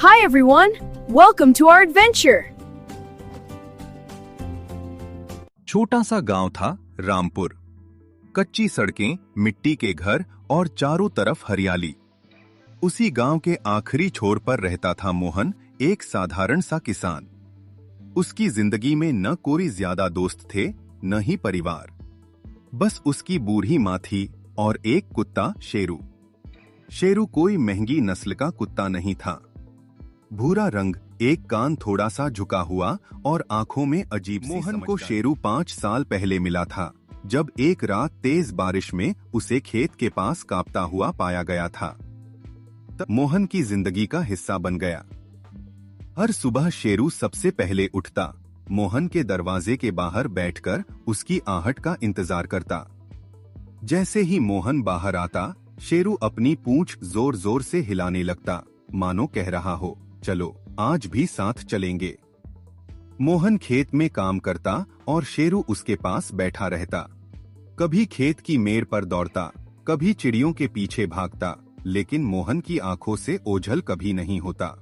Hi everyone, welcome to our adventure. छोटा सा गांव था रामपुर। कच्ची सड़कें, मिट्टी के घर और चारों तरफ हरियाली। उसी गांव के आखिरी छोर पर रहता था मोहन, एक साधारण सा किसान। उसकी जिंदगी में न कोई ज्यादा दोस्त थे, न ही परिवार। बस उसकी बूढ़ी माँ थी और एक कुत्ता शेरू। शेरू कोई महंगी नस्ल का कुत्ता नहीं था। भूरा रंग, एक कान थोड़ा सा झुका हुआ और आंखों में अजीब सी मोहन को शेरू 5 साल पहले मिला था, जब एक रात तेज बारिश में उसे खेत के पास कांपता हुआ पाया गया था। तब मोहन की जिंदगी का हिस्सा बन गया। हर सुबह शेरू सबसे पहले उठता, मोहन के दरवाजे के बाहर बैठकर उसकी आहट का इंतजार करता। जैसे ही मोहन बाहर आता, शेरू अपनी पूंछ जोर जोर से हिलाने लगता, मानो कह रहा हो, चलो आज भी साथ चलेंगे। मोहन खेत में काम करता और शेरू उसके पास बैठा रहता। कभी खेत की मेड़ पर दौड़ता, कभी चिड़ियों के पीछे भागता, लेकिन मोहन की आंखों से ओझल कभी नहीं होता।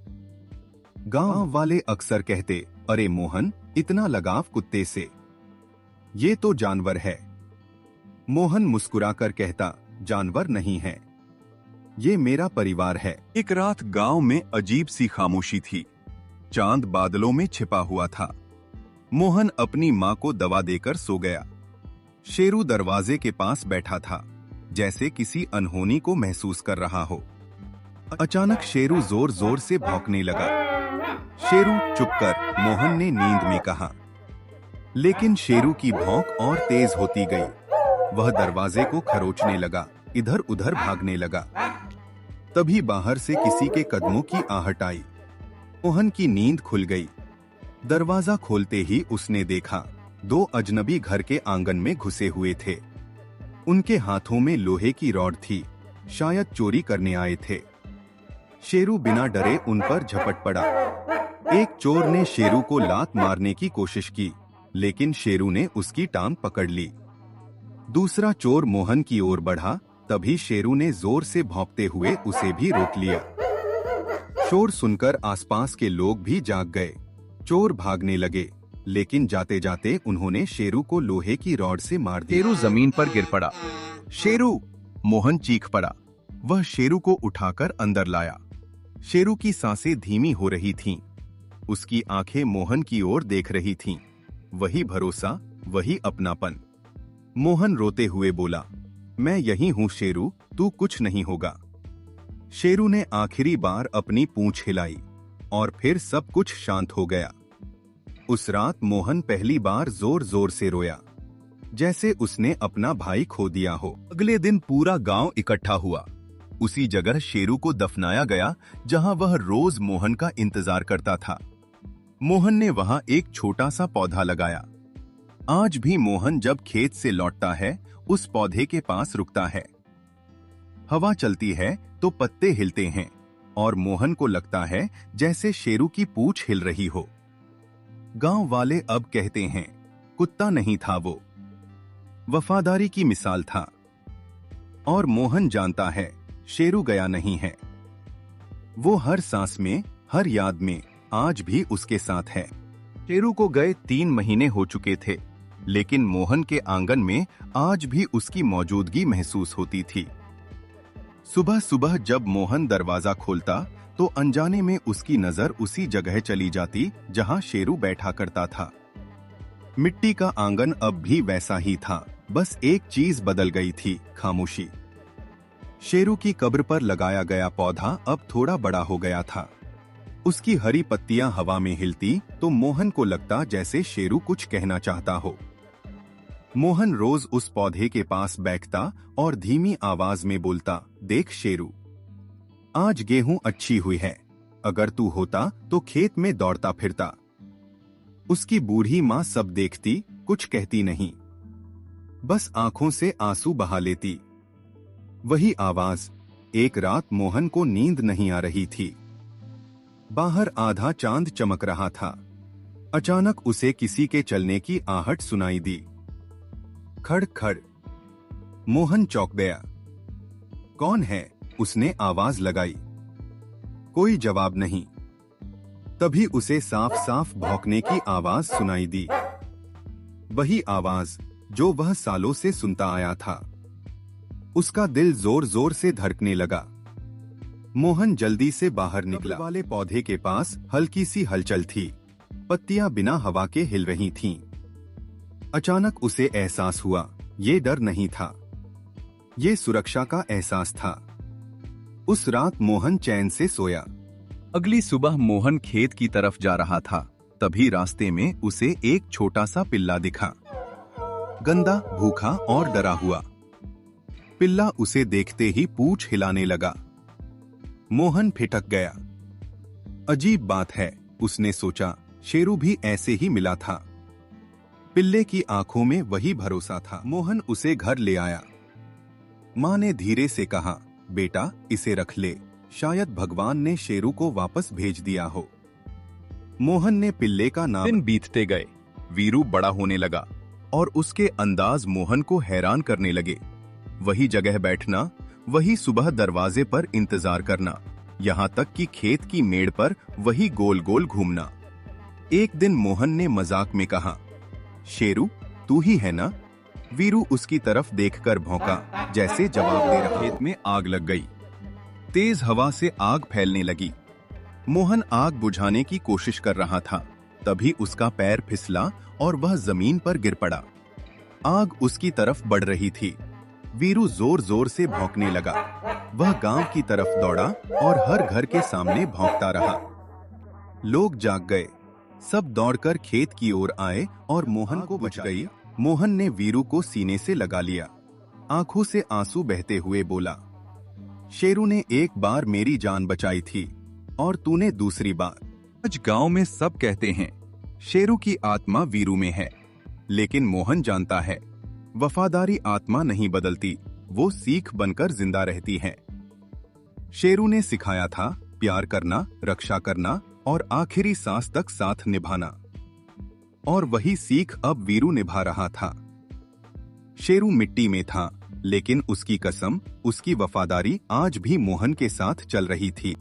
गांव वाले अक्सर कहते, अरे मोहन, इतना लगाव कुत्ते से, ये तो जानवर है। मोहन मुस्कुराकर कहता, जानवर नहीं है, ये मेरा परिवार है। एक रात गांव में अजीब सी खामोशी थी। चांद बादलों में छिपा हुआ था। मोहन अपनी माँ को दवा देकर सो गया। शेरू दरवाजे के पास बैठा था, जैसे किसी अनहोनी को महसूस कर रहा हो। अचानक शेरू जोर जोर से भौंकने लगा। शेरू चुप कर, मोहन ने नींद में कहा। लेकिन शेरू की भौंक और तेज होती गई। वह दरवाजे को खरोचने लगा, इधर उधर भागने लगा। तभी बाहर से किसी के कदमों की आहट आई। मोहन की नींद खुल गई। दरवाजा खोलते ही उसने देखा, 2 अजनबी घर के आंगन में घुसे हुए थे। उनके हाथों में लोहे की रॉड थी, शायद चोरी करने आए थे। शेरू बिना डरे उन पर झपट पड़ा। एक चोर ने शेरू को लात मारने की कोशिश की, लेकिन शेरू ने उसकी टांग पकड़ ली। दूसरा चोर मोहन की ओर बढ़ा, तभी शेरू ने जोर से भौंकते हुए उसे भी रोक लिया। शोर सुनकर आसपास के लोग भी जाग गए। चोर भागने लगे, लेकिन जाते जाते उन्होंने शेरू को लोहे की रॉड से मार दिया। शेरू जमीन पर गिर पड़ा। शेरू! मोहन चीख पड़ा। वह शेरू को उठाकर अंदर लाया। शेरू की सांसें धीमी हो रही थीं। उसकी आंखें मोहन की ओर देख रही थीं। वही भरोसा, वही अपनापन। मोहन रोते हुए बोला, मैं यही हूँ शेरू, तू कुछ नहीं होगा। शेरू ने आखिरी बार अपनी पूंछ हिलाई और फिर सब कुछ शांत हो गया। उस रात मोहन पहली बार जोर जोर से रोया, जैसे उसने अपना भाई खो दिया हो। अगले दिन पूरा गांव इकट्ठा हुआ। उसी जगह शेरू को दफनाया गया जहां वह रोज मोहन का इंतजार करता था। मोहन ने वहां एक छोटा सा पौधा लगाया। आज भी मोहन जब खेत से लौटता है, उस पौधे के पास रुकता है। हवा चलती है तो पत्ते हिलते हैं और मोहन को लगता है जैसे शेरू की पूंछ हिल रही हो। गांव वाले अब कहते हैं, कुत्ता नहीं था वो, वफादारी की मिसाल था। और मोहन जानता है, शेरू गया नहीं है। वो हर सांस में, हर याद में आज भी उसके साथ है। शेरू को गए 3 महीने हो चुके थे, लेकिन मोहन के आंगन में आज भी उसकी मौजूदगी महसूस होती थी। सुबह सुबह जब मोहन दरवाजा खोलता, तो अनजाने में उसकी नजर उसी जगह चली जाती जहां शेरू बैठा करता था। मिट्टी का आंगन अब भी वैसा ही था, बस एक चीज बदल गई थी, खामोशी। शेरू की कब्र पर लगाया गया पौधा अब थोड़ा बड़ा हो गया था। उसकी हरी पत्तियां हवा में हिलती तो मोहन को लगता जैसे शेरू कुछ कहना चाहता हो। मोहन रोज उस पौधे के पास बैठता और धीमी आवाज में बोलता, देख शेरू, आज गेहूं अच्छी हुई है, अगर तू होता तो खेत में दौड़ता फिरता। उसकी बूढ़ी माँ सब देखती, कुछ कहती नहीं, बस आंखों से आंसू बहा लेती। वही आवाज। एक रात मोहन को नींद नहीं आ रही थी। बाहर आधा चांद चमक रहा था। अचानक उसे किसी के चलने की आहट सुनाई दी। खड़ खड़। मोहन चौंक गया। कौन है? उसने आवाज लगाई। कोई जवाब नहीं। तभी उसे साफ साफ भौंकने की आवाज सुनाई दी। वही आवाज जो वह सालों से सुनता आया था। उसका दिल जोर जोर से धड़कने लगा। मोहन जल्दी से बाहर निकला। वाले पौधे के पास हल्की सी हलचल थी, पत्तियां बिना हवा के हिल रही थीं। अचानक उसे एहसास हुआ, ये डर नहीं था, ये सुरक्षा का एहसास था। उस रात मोहन चैन से सोया। अगली सुबह मोहन खेत की तरफ जा रहा था, तभी रास्ते में उसे एक छोटा सा पिल्ला दिखा, गंदा, भूखा और डरा हुआ। पिल्ला उसे देखते ही पूंछ हिलाने लगा। मोहन ठिठक गया। अजीब बात है, उसने सोचा, शेरू भी ऐसे ही मिला था। पिल्ले की आंखों में वही भरोसा था। मोहन उसे घर ले आया। मां ने धीरे से कहा, बेटा इसे रख ले, शायद भगवान ने शेरू को वापस भेज दिया हो। मोहन ने पिल्ले का नाम। दिन बीतते गए, वीरू बड़ा होने लगा और उसके अंदाज मोहन को हैरान करने लगे। वही जगह बैठना, वही सुबह दरवाजे पर इंतजार करना, यहाँ तक कि खेत की मेड़ पर वही गोल गोल घूमना। एक दिन मोहन ने मजाक में कहा, शेरू तू ही है ना? वीरू उसकी तरफ देखकर भौंका, जैसे जवाब दे रहा। खेत में आग लग गई। तेज हवा से आग फैलने लगी। मोहन आग बुझाने की कोशिश कर रहा था, तभी उसका पैर फिसला और वह जमीन पर गिर पड़ा। आग उसकी तरफ बढ़ रही थी। वीरू जोर जोर से भौंकने लगा। वह गांव की तरफ दौड़ा और हर घर के सामने भौंकता रहा। लोग जाग गए, सब दौड़कर खेत की ओर आए और मोहन को बचा गई। मोहन ने वीरू को सीने से लगा लिया, आंखों से आंसू बहते हुए बोला, शेरू ने एक बार मेरी जान बचाई थी और तूने दूसरी बार। आज गांव में सब कहते हैं शेरू की आत्मा वीरू में है, लेकिन मोहन जानता है वफादारी आत्मा नहीं बदलती, वो सीख बनकर जिंदा रहती है। शेरू ने सिखाया था प्यार करना, रक्षा करना और आखिरी सांस तक साथ निभाना, और वही सीख अब वीरू निभा रहा था। शेरू मिट्टी में था, लेकिन उसकी कसम, उसकी वफादारी आज भी मोहन के साथ चल रही थी।